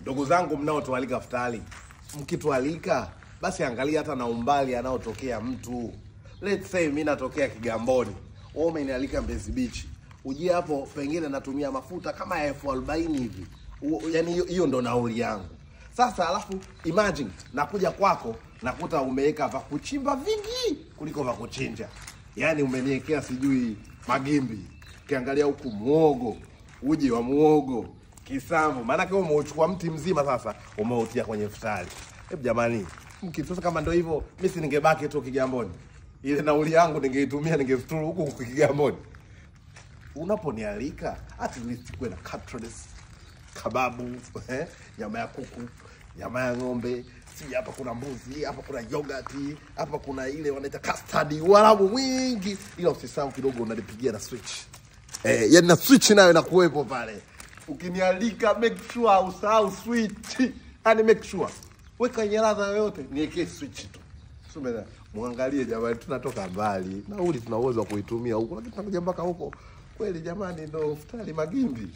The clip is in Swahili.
Ndugu zangu mnaotualika iftari, mkitualika basi angalia hata na umbali anaotokea mtu. Let's say mimi natokea Kigamboni, wewe umenialika Mbezi Beach. Uje hapo pengine natumia mafuta kama ya 40,000 hivi. Yaani hiyo ndo nauli yangu. Sasa alafu imagine nakuja kwako nakuta umeweka vya kuchimba vingi kuliko vya kuchinja. Yaani umeniwekea sijui magimbi. Ukiangalia huku muogo, uji wa muogo, kisamvu. Maana kama umeuchukua mti mzima sasa umeutia kwenye iftari. Hebu jamani, sasa kama ndio hivyo mimi si ningebaki tu Kigamboni. Ile nauli yangu ningeitumia ningefuturu huku Kigamboni. Unaponialika at least kuwe na cutlets, kababu, nyama ya kuku, nyama ya ng'ombe, si hapa kuna mbuzi, hapa kuna yogurt, hapa kuna ile wanaita custard, walabu mwingi. Ila usisahau kidogo unalipigia na switch. Yaani na switch nayo inakuwepo pale. Ukinialika make sure usahau switch. Yaani make sure weka yenye ladha yoyote niwekee switch tu. Sumela, muangalie jamani, tunatoka mbali. Nauli tuna uwezo wa kuitumia huko, lakini tunakuja mpaka huko. Kweli jamani, ndo iftari magimbi.